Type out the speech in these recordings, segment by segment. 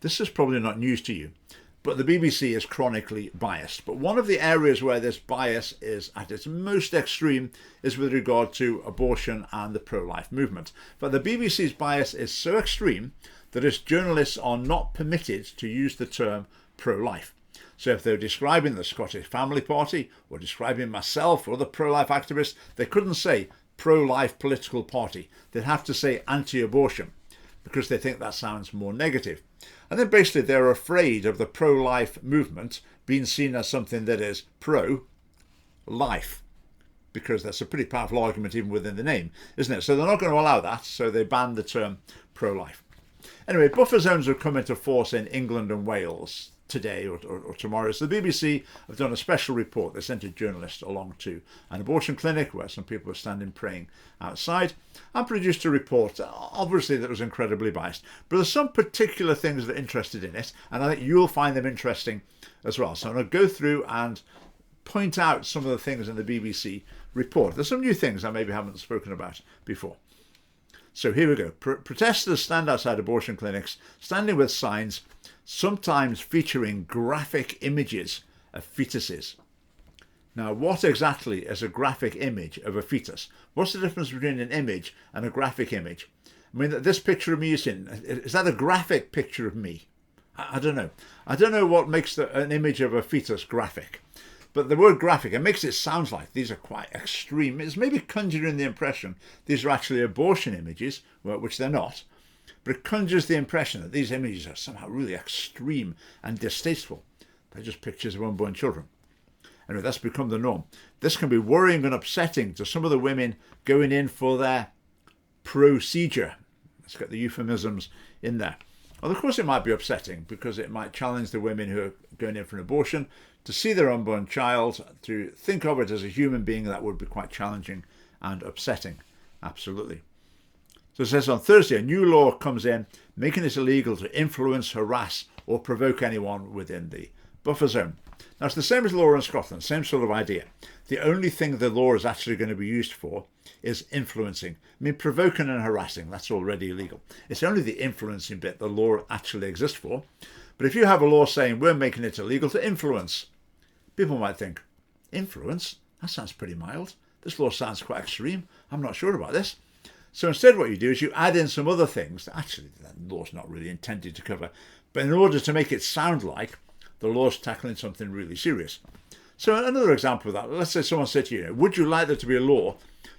This is probably not news to you, but the BBC is chronically biased. But one of the areas where this bias is at its most extreme is with regard to abortion and the pro-life movement. But the BBC's bias is so extreme that its journalists are not permitted to use the term pro-life. So if they're describing the Scottish Family Party or describing myself or other pro-life activists, they couldn't say pro-life political party. They'd have to say anti-abortion because they think that sounds more negative. And then basically they're afraid of the pro-life movement being seen as something that is pro-life, because that's a pretty powerful argument even within the name, isn't it? So they're not going to allow that, so they banned the term pro-life. Anyway, buffer zones have come into force in England and Wales today or tomorrow. So the BBC have done a special report. They sent a journalist along to an abortion clinic where some people were standing praying outside and produced a report, obviously that was incredibly biased. But there's some particular things that are interested in it, and I think you'll find them interesting as well. So I'm going to go through and point out some of the things in the BBC report. There's some new things I maybe haven't spoken about before. So here we go. Protesters stand outside abortion clinics, standing with signs, sometimes featuring graphic images of fetuses. Now, what exactly is a graphic image of a fetus? What's the difference between an image and a graphic image? I mean, this picture of me is that a graphic picture of me? I don't know. I don't know what makes an image of a fetus graphic. But the word graphic, it makes it sound like these are quite extreme. It's maybe conjuring the impression these are actually abortion images, which they're not. But it conjures the impression that these images are somehow really extreme and distasteful. They're just pictures of unborn children. Anyway, that's become the norm. This can be worrying and upsetting to some of the women going in for their procedure. Let's get the euphemisms in there. Well, of course it might be upsetting because it might challenge the women who are going in for an abortion to see their unborn child, to think of it as a human being. That would be quite challenging and upsetting. Absolutely. So it says on Thursday, a new law comes in making it illegal to influence, harass or provoke anyone within the buffer zone. Now it's the same as the law in Scotland, same sort of idea. The only thing the law is actually going to be used for is influencing. I mean, provoking and harassing, that's already illegal. It's only the influencing bit the law actually exists for. But if you have a law saying we're making it illegal to influence, people might think, influence? That sounds pretty mild. This law sounds quite extreme. I'm not sure about this. So instead what you do is you add in some other things that actually the law's not really intended to cover. But in order to make it sound like the law's tackling something really serious. So another example of that, let's say someone said to you, would you like there to be a law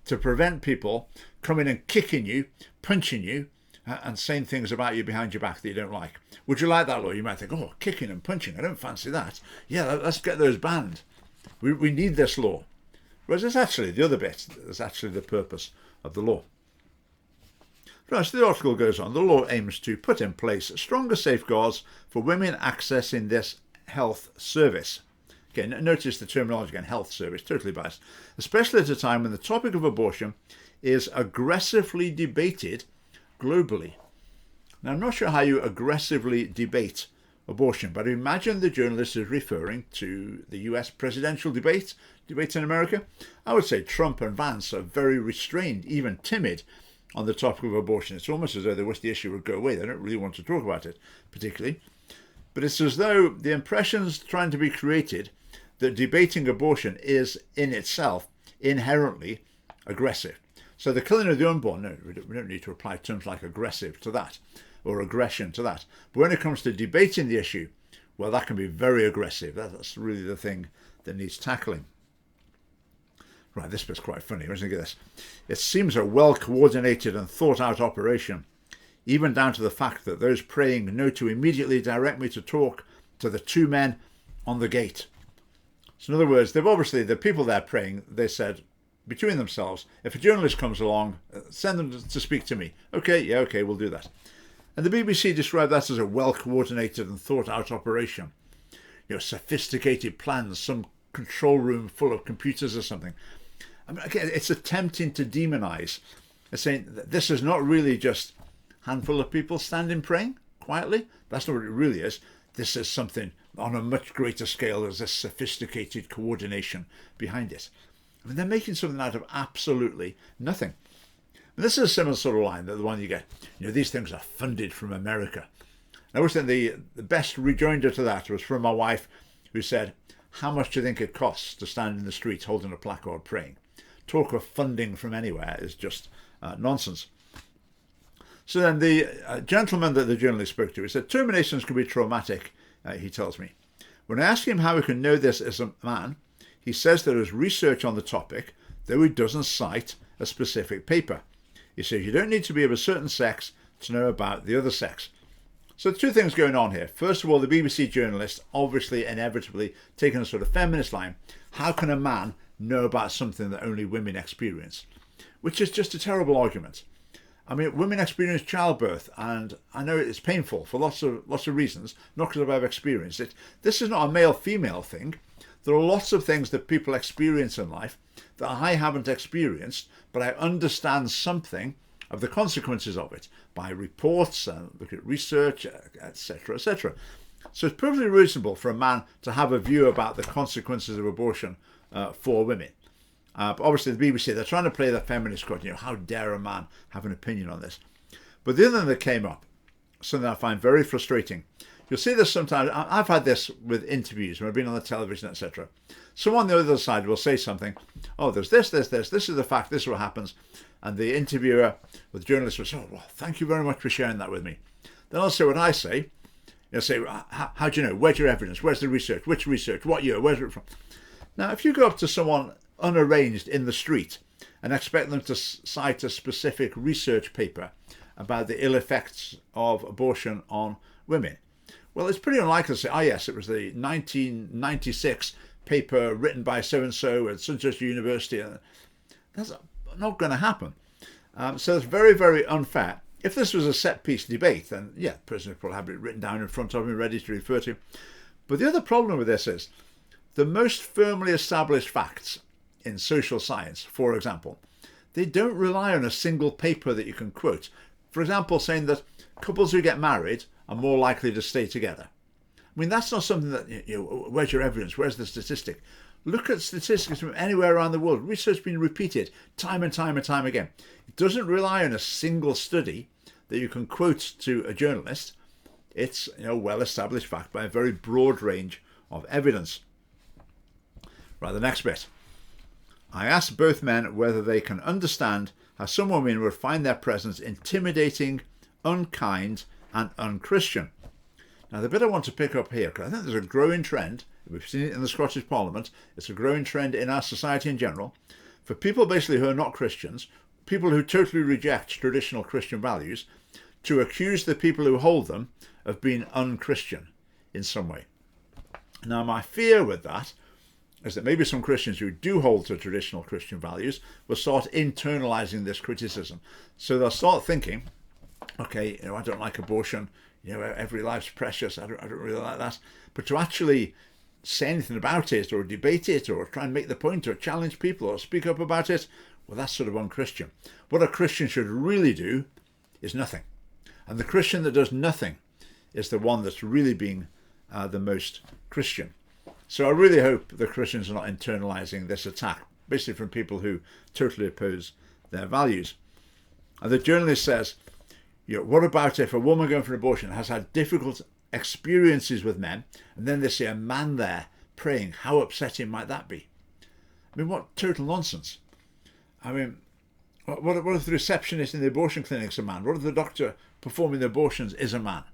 to prevent people coming and kicking you, punching you, and saying things about you behind your back that you don't like? Would you like that law? You might think, oh, kicking and punching, I don't fancy that. Yeah, let's get those banned. We need this law. Whereas it's actually the other bit, that's actually the purpose of the law. Right, so the article goes on. The law aims to put in place stronger safeguards for women accessing this health service. Again, notice the terminology again, health service, totally biased. Especially at a time when the topic of abortion is aggressively debated globally. Now, I'm not sure how you aggressively debate abortion, but I imagine the journalist is referring to the US presidential debate in America. I would say Trump and Vance are very restrained, even timid, on the topic of abortion. It's almost as though they wish the issue would go away. They don't really want to talk about it particularly. But it's as though the impression's trying to be created that debating abortion is in itself inherently aggressive. So the killing of the unborn, no, we don't need to apply terms like aggressive to that or aggression to that. But when it comes to debating the issue, well, that can be very aggressive. That's really the thing that needs tackling. Right, this bit's quite funny. Listen to this. It seems a well-coordinated and thought-out operation, even down to the fact that those praying know to immediately direct me to talk to the two men on the gate. So in other words, the people there praying, they said between themselves, if a journalist comes along, send them to speak to me. Okay, we'll do that. And the BBC described that as a well-coordinated and thought-out operation. Sophisticated plans, some control room full of computers or something. I mean, again, it's attempting to demonize. It's saying that this is not really just a handful of people standing praying quietly. That's not what it really is. This is something on a much greater scale. There's this sophisticated coordination behind it. I mean, they're making something out of absolutely nothing. And this is a similar sort of line, the one you get. These things are funded from America. I always think the best rejoinder to that was from my wife, who said, "How much do you think it costs to stand in the street holding a placard praying? Talk of funding from anywhere is just nonsense." So then the gentleman that the journalist spoke to, he said, "Terminations can be traumatic," he tells me. "When I ask him how he can know this as a man, he says there is research on the topic, though he doesn't cite a specific paper. He says you don't need to be of a certain sex to know about the other sex." So two things going on here. First of all, the BBC journalist obviously inevitably taking a sort of feminist line. How can a man know about something that only women experience? Which is just a terrible argument. I mean, women experience childbirth, and I know it's painful for lots of reasons, not because I've experienced it. This is not a male-female thing. There are lots of things that people experience in life that I haven't experienced, but I understand something of the consequences of it by reports and look at research, etc., etc. So it's perfectly reasonable for a man to have a view about the consequences of abortion for women. But obviously the BBC, they're trying to play the feminist card. How dare a man have an opinion on this? But the other thing that came up, something I find very frustrating. You'll see this sometimes. I've had this with interviews when I've been on the television, etc. Someone on the other side will say something. "Oh, there's this. This is the fact. This is what happens." And the interviewer or the journalist will say, "Oh, well, thank you very much for sharing that with me." Then I'll say what I say. You'll say, how do you know? Where's your evidence? Where's the research? Which research? What year? Where's it from? Now, if you go up to someone unarranged in the street and expect them to cite a specific research paper about the ill effects of abortion on women, well, it's pretty unlikely to say, "Oh yes, it was the 1996 paper written by so-and-so at such university." That's not going to happen. So it's very, very unfair. If this was a set-piece debate, then yeah, the person would probably have it written down in front of him, ready to refer to. But the other problem with this is the most firmly established facts in social science, for example, they don't rely on a single paper that you can quote. For example, saying that couples who get married are more likely to stay together. I mean, that's not something that, where's your evidence? Where's the statistic? Look at statistics from anywhere around the world. Research has been repeated time and time and time again. It doesn't rely on a single study that you can quote to a journalist. It's well-established fact by a very broad range of evidence. Right, the next bit. "I asked both men whether they can understand how some women would find their presence intimidating, unkind, and unchristian." Now, the bit I want to pick up here, because I think there's a growing trend, we've seen it in the Scottish Parliament, it's a growing trend in our society in general, for people basically who are not Christians, people who totally reject traditional Christian values, to accuse the people who hold them of being unchristian in some way. Now, my fear with that is that maybe some Christians who do hold to traditional Christian values will start internalizing this criticism. So they'll start thinking, okay, I don't like abortion, every life's precious, I don't really like that. But to actually say anything about it or debate it or try and make the point or challenge people or speak up about it, well, that's sort of unchristian. What a Christian should really do is nothing. And the Christian that does nothing is the one that's really being the most Christian. So I really hope the Christians are not internalizing this attack, basically from people who totally oppose their values. And the journalist says, what about if a woman going for an abortion has had difficult experiences with men, and then they see a man there praying? How upsetting might that be? I mean, what total nonsense. I mean, what if the receptionist in the abortion clinic is a man? What if the doctor performing the abortions is a man?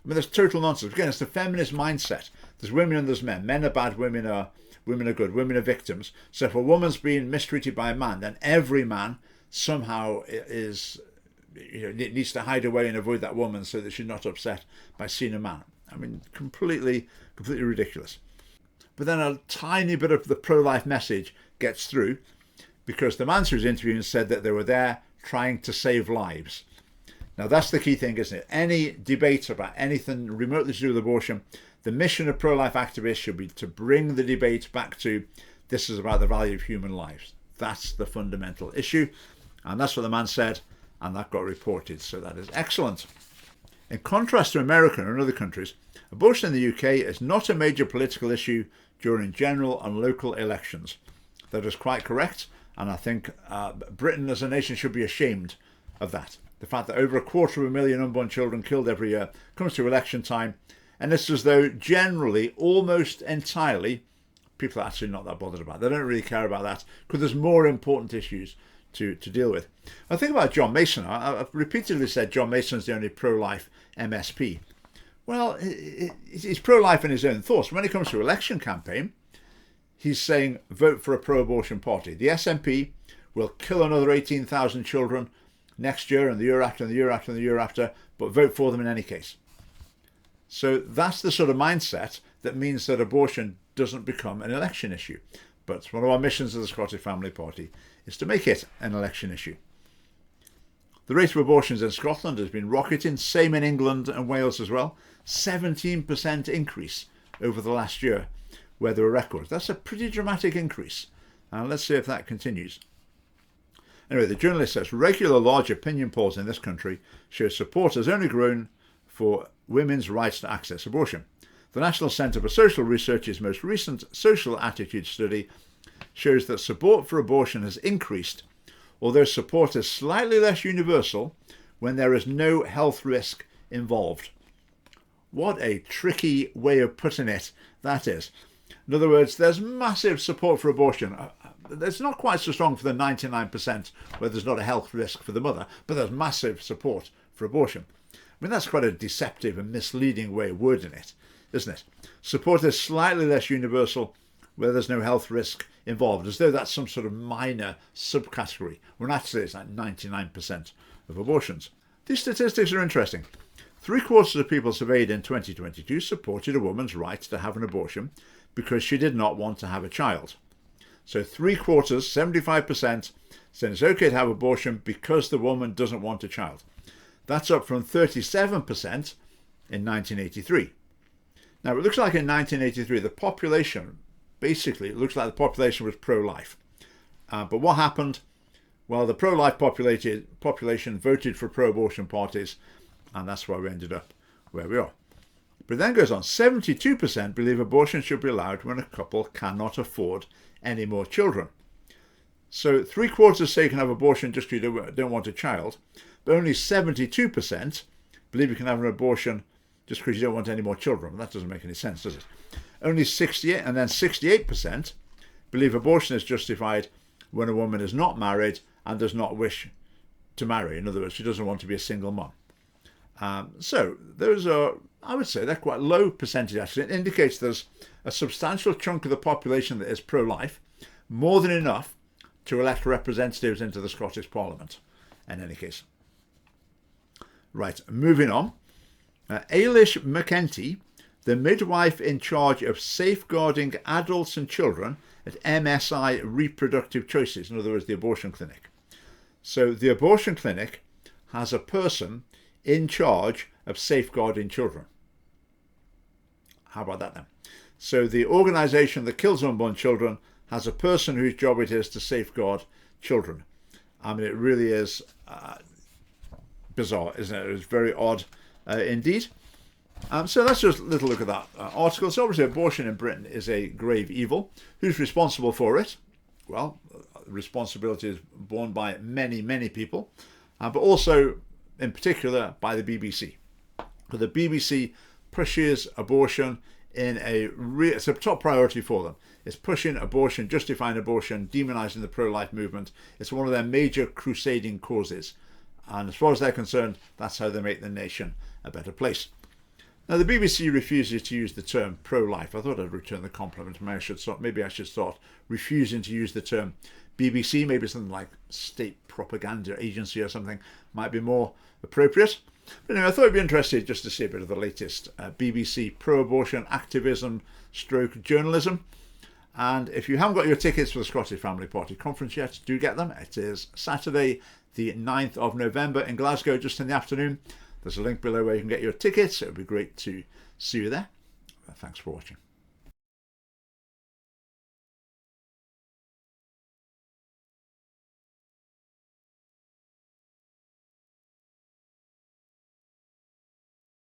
I mean, that's total nonsense. Again, it's the feminist mindset. There's women and there's men. Men are bad, women are good, women are victims. So if a woman's being mistreated by a man, then every man somehow needs to hide away and avoid that woman so that she's not upset by seeing a man. I mean, completely ridiculous. But then a tiny bit of the pro-life message gets through, because the man who was interviewing said that they were there trying to save lives. Now, that's the key thing, isn't it? Any debate about anything remotely to do with abortion, the mission of pro-life activists should be to bring the debate back to this is about the value of human lives. That's the fundamental issue. And that's what the man said, and that got reported. So that is excellent. In contrast to America and other countries, abortion in the UK is not a major political issue during general and local elections. That is quite correct. And I think Britain as a nation should be ashamed of that. the fact that over 250,000 unborn children killed every year comes to election time, and it's as though generally, almost entirely, people are actually not that bothered about it. They don't really care about that because there's more important issues to deal with. I think about John Mason. I've repeatedly said John Mason's the only pro-life MSP. Well, he's pro-life in his own thoughts. When it comes to election campaign, he's saying vote for a pro-abortion party. The SNP will kill another 18,000 children next year and the year after and the year after and the year after, but vote for them in any case. So that's the sort of mindset that means that abortion doesn't become an election issue. But one of our missions of the Scottish Family Party is to make it an election issue. The rate of abortions in Scotland has been rocketing, same in England and Wales as well. 17% increase over the last year, where there were records. That's a pretty dramatic increase. And let's see if that continues. Anyway, the journalist says regular large opinion polls in this country show support has only grown for women's rights to access abortion. The National Centre for Social Research's most recent social attitude study shows that support for abortion has increased, although support is slightly less universal when there is no health risk involved. What a tricky way of putting it that is. In other words, there's massive support for abortion. It's not quite so strong for the 99% where there's not a health risk for the mother, but there's massive support for abortion. I mean, that's quite a deceptive and misleading way of wording it, isn't it? Support is slightly less universal where there's no health risk involved, as though that's some sort of minor subcategory, when actually it's like 99% of abortions. These statistics are interesting. 3/4 of people surveyed in 2022 supported a woman's right to have an abortion because she did not want to have a child. So 3/4, 75%, saying it's okay to have abortion because the woman doesn't want a child. That's up from 37% in 1983. Now, it looks like in 1983, the population, basically, it looks like the population was pro-life. But what happened? Well, the pro-life population voted for pro-abortion parties, and that's why we ended up where we are. But it then goes on, 72% believe abortion should be allowed when a couple cannot afford any more children. So 3/4 say you can have abortion just because you don't want a child, but only 72% believe you can have an abortion just because you don't want any more children. That doesn't make any sense, does it? Only 68% believe abortion is justified when a woman is not married and does not wish to marry. In other words, she doesn't want to be a single mum. So those are, I would say, they're quite low percentage actually. It indicates there's a substantial chunk of the population that is pro-life, more than enough to elect representatives into the Scottish Parliament, in any case. Right, moving on. Ailish McEntee, the midwife in charge of safeguarding adults and children at MSI Reproductive Choices, in other words, the abortion clinic. So the abortion clinic has a person in charge of safeguarding children. How about that then? So the organisation that kills unborn children has a person whose job it is to safeguard children. I mean, it really is bizarre, isn't it? It's very odd indeed. So let's just a little look at that article. So obviously abortion in Britain is a grave evil. Who's responsible for it? Well, responsibility is borne by many, many people, but also in particular by the BBC. But the BBC pushes abortion in it's a top priority for them. It's pushing abortion, justifying abortion, demonising the pro-life movement. It's one of their major crusading causes. And as far as they're concerned, that's how they make the nation a better place. Now, the BBC refuses to use the term pro-life. I thought I'd return the compliment. Maybe I should start refusing to use the term BBC. Maybe something like state propaganda agency or something might be more appropriate. But anyway, I thought I'd be interested just to see a bit of the latest BBC pro-abortion activism / journalism. And if you haven't got your tickets for the Scottish Family Party conference yet, do get them. It is Saturday, the 9th of November in Glasgow, just in the afternoon. There's a link below where you can get your tickets. It would be great to see you there. Thanks for watching.